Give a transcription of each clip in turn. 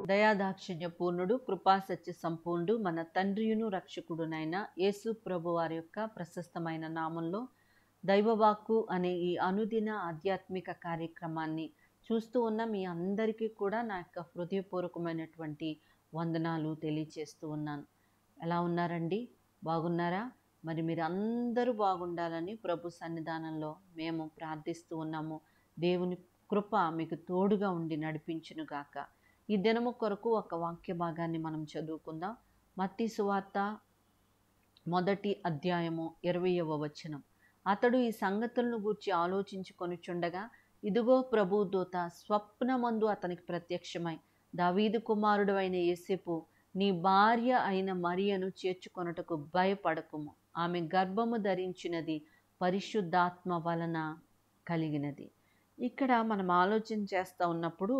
దయాదాక్షిణ్య పూర్ణుడు కృపా సత్య సంపూర్ణుడు మన తండ్రియును రక్షకుడునైన యేసు ప్రభు వారి యొక్క ప్రశస్తమైన నామంలో దైవవాక్కు అనే ఈ అనుదిన ఆధ్యాత్మిక కార్యక్రమాన్ని చూస్తూ ఉన్న మీ అందరికీ కూడా నా యొక్క హృదయపూర్వకమైనటువంటి వందనాలు తెలియచేస్తూ ఉన్నాను. ఎలా ఉన్నారండి? బాగున్నారా? మరి మీరు అందరూ బాగుండాలని ప్రభు సన్నిధానంలో మేము ప్రార్థిస్తూ ఉన్నాము. దేవుని కృప మీకు తోడుగా ఉండి నడిపించునుగాక. ఈ దినము కొరకు ఒక వాక్య భాగాన్ని మనం చదువుకుందాం. మత్తయి సువార్త 1వ అధ్యాయము 20వ వచనం. అతడు ఈ సంగతులను గూర్చి ఆలోచించుకొనుచుండగా ఇదిగో ప్రభు దూత స్వప్నమందు అతనికి ప్రత్యక్షమై, దావీదు కుమారుడు అయిన యోసేపు, నీ భార్య అయిన మరియను చేర్చుకొనుటకు భయపడకుము, ఆమె గర్భము ధరించినది పరిశుద్ధాత్మ వలన కలిగినది. ఇక్కడ మనం ఆలోచన చేస్తూ ఉన్నప్పుడు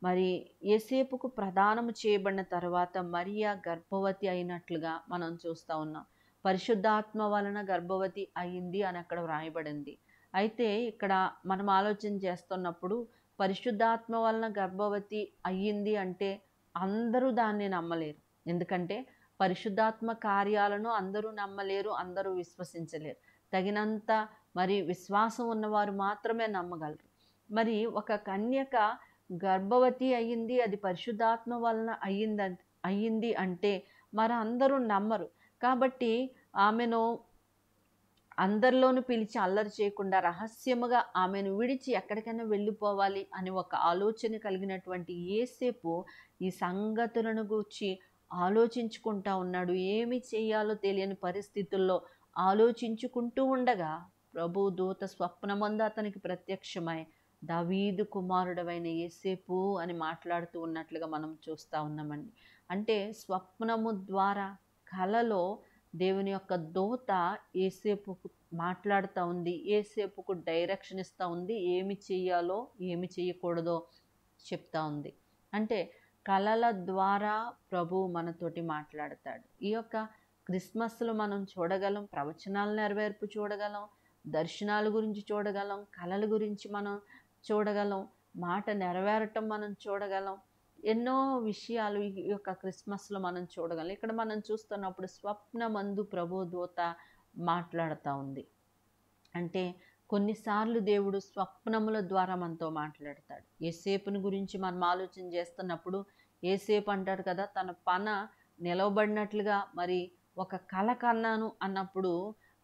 మరి యోసేపుకు ప్రదానము చేయబడిన తర్వాత మరియా గర్భవతి అయినట్లుగా మనం చూస్తూ ఉన్నాం. పరిశుద్ధాత్మ వలన గర్భవతి అయింది అని అక్కడ వ్రాయబడింది. అయితే ఇక్కడ మనం ఆలోచన చేస్తున్నప్పుడు పరిశుద్ధాత్మ వలన గర్భవతి అయ్యింది అంటే అందరూ దాన్ని నమ్మలేరు. ఎందుకంటే పరిశుద్ధాత్మ కార్యాలను అందరూ నమ్మలేరు, అందరూ విశ్వసించలేరు. తగినంత మరి విశ్వాసం ఉన్నవారు మాత్రమే నమ్మగలరు. మరి ఒక కన్యక గర్భవతి అయ్యింది, అది పరిశుద్ధాత్మ వలన అయ్యింది అంటే మరి అందరూ నమ్మరు. కాబట్టి ఆమెను అందరిలోనూ పిలిచి అల్లరి చేయకుండా రహస్యముగా ఆమెను విడిచి ఎక్కడికైనా వెళ్ళిపోవాలి అని ఒక ఆలోచన కలిగినటువంటి యోసేపు ఈ సంగతులను గూర్చి ఆలోచించుకుంటా ఉన్నాడు. ఏమి చేయాలో తెలియని పరిస్థితుల్లో ఆలోచించుకుంటూ ఉండగా ప్రభు దూత స్వప్నమందు అతనికి ప్రత్యక్షమై, దావీదు కుమారుడవైన యోసేపు అని మాట్లాడుతూ ఉన్నట్లుగా మనం చూస్తూ ఉన్నామండి. అంటే స్వప్నము ద్వారా కలలో దేవుని యొక్క దూత యోసేపుకు మాట్లాడుతూ ఉంది, యోసేపుకు డైరెక్షన్ ఇస్తూ ఉంది, ఏమి చెయ్యాలో ఏమి చేయకూడదో చెప్తా ఉంది. అంటే కలల ద్వారా ప్రభు మనతోటి మాట్లాడతాడు. ఈ యొక్క క్రిస్మస్లో మనం చూడగలం, ప్రవచనాల నెరవేర్పు చూడగలం, దర్శనాల గురించి చూడగలం, కళల గురించి మనం చూడగలం, మాట నెరవేరటం మనం చూడగలం. ఎన్నో విషయాలు ఈ యొక్క క్రిస్మస్లో మనం చూడగలం. ఇక్కడ మనం చూస్తున్నప్పుడు స్వప్నమందు ప్రభు దూత మాట్లాడుతూ ఉంది. అంటే కొన్నిసార్లు దేవుడు స్వప్నముల ద్వారా మనతో మాట్లాడతాడు. యోసేపుని గురించి మనం ఆలోచన చేస్తున్నప్పుడు యోసేపు అంటాడు కదా, తన పన నిలవబడినట్లుగా మరి ఒక కళ కన్నాను అన్నప్పుడు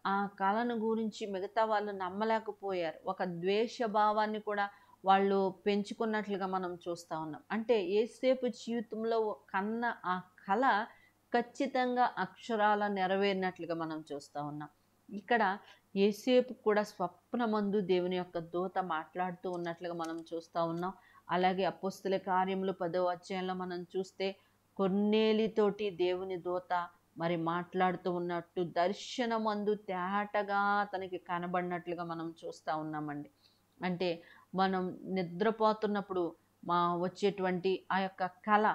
ఆ కళను గురించి మిగతా వాళ్ళు నమ్మలేకపోయారు. ఒక ద్వేష భావాన్ని కూడా వాళ్ళు పెంచుకున్నట్లుగా మనం చూస్తూ ఉన్నాం. అంటే యోసేపు జీవితంలో కన్న ఆ కళ ఖచ్చితంగా అక్షరాల నెరవేరినట్లుగా మనం చూస్తూ ఉన్నాం. ఇక్కడ యోసేపు కూడా స్వప్నమందు దేవుని యొక్క దూత మాట్లాడుతూ ఉన్నట్లుగా మనం చూస్తూ ఉన్నాం. అలాగే అపోస్తల కార్యములు 10వ అధ్యాయంలో మనం చూస్తే కొర్నేలితోటి దేవుని దూత మరి మాట్లాడుతూ ఉన్నట్టు దర్శనమందు తేటగా అతనికి కనబడినట్లుగా మనం చూస్తూ ఉన్నామండి. అంటే మనం నిద్రపోతున్నప్పుడు వచ్చేటువంటి ఆ యొక్క కళ,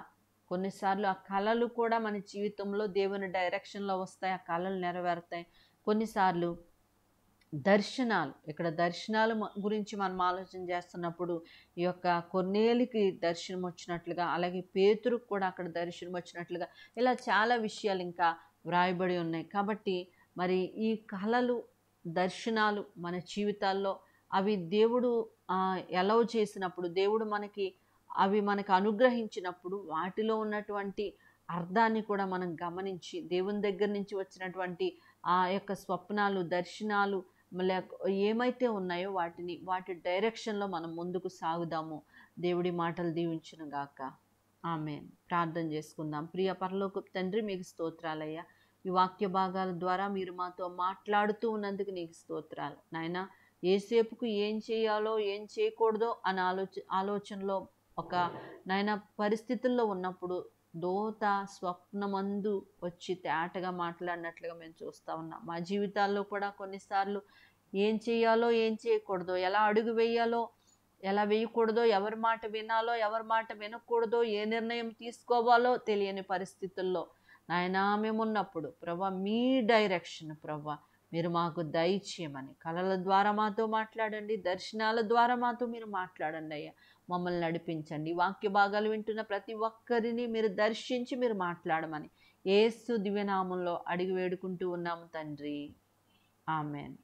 కొన్నిసార్లు ఆ కళలు కూడా మన జీవితంలో దేవుని డైరెక్షన్లో వస్తాయి, ఆ కళలు నెరవేరుతాయి. కొన్నిసార్లు దర్శనాలు, ఇక్కడ దర్శనాల గురించి మనం ఆలోచన చేస్తున్నప్పుడు ఈ యొక్క కొర్నేలికి దర్శనం వచ్చినట్లుగా, అలాగే పేతురుకు కూడా అక్కడ దర్శనం వచ్చినట్లుగా ఇలా చాలా విషయాలు ఇంకా వ్రాయబడి ఉన్నాయి. కాబట్టి మరి ఈ కళలు, దర్శనాలు మన జీవితాల్లో అవి దేవుడు ఎలవ్ చేసినప్పుడు, దేవుడు అవి మనకు అనుగ్రహించినప్పుడు వాటిలో ఉన్నటువంటి అర్థాన్ని కూడా మనం గమనించి దేవుని దగ్గర నుంచి వచ్చినటువంటి ఆ యొక్క స్వప్నాలు, దర్శనాలు ఏమైతే ఉన్నాయో వాటి డైరెక్షన్లో మనం ముందుకు సాగుదాము. దేవుడి మాటలు దీవించును గాక. ఆమేన్. ప్రార్థన చేసుకుందాం. ప్రియ పరలోకపు తండ్రి, మీకు స్తోత్రాలయ్యా. ఈ వాక్య భాగాల ద్వారా మీరు మాతో మాట్లాడుతూ ఉన్నందుకు నీకు స్తోత్రాలు నాయనా. యోసేపుకు ఏం చేయాలో ఏం చేయకూడదో అని ఆలోచనలో ఒక నాయన పరిస్థితుల్లో ఉన్నప్పుడు దూత స్వప్నమందు వచ్చి తేటగా మాట్లాడినట్లుగా మేము చూస్తూ ఉన్నాం. మా జీవితాల్లో కూడా కొన్నిసార్లు ఏం చేయాలో ఏం చేయకూడదో, ఎలా అడుగు వేయాలో ఎలా వేయకూడదో, ఎవరి మాట వినాలో ఎవరి మాట వినకూడదో, ఏ నిర్ణయం తీసుకోవాలో తెలియని పరిస్థితుల్లో నాయనా మేమున్నప్పుడు ప్రభా మీ డైరెక్షన్ ప్రభా మీరు మాకు దయచేయమని, కళల ద్వారా మాతో మాట్లాడండి, దర్శనాల ద్వారా మాతో మీరు మాట్లాడండి అయ్యా. మమ్మల్ని నడిపించండి. వాక్య భాగాలు వింటున్న ప్రతి ఒక్కరిని మీరు దర్శించి మీరు మాట్లాడమని యేసు దివ్యనామంలో అడిగి వేడుకుంటూ ఉన్నాము తండ్రి. ఆమెన్.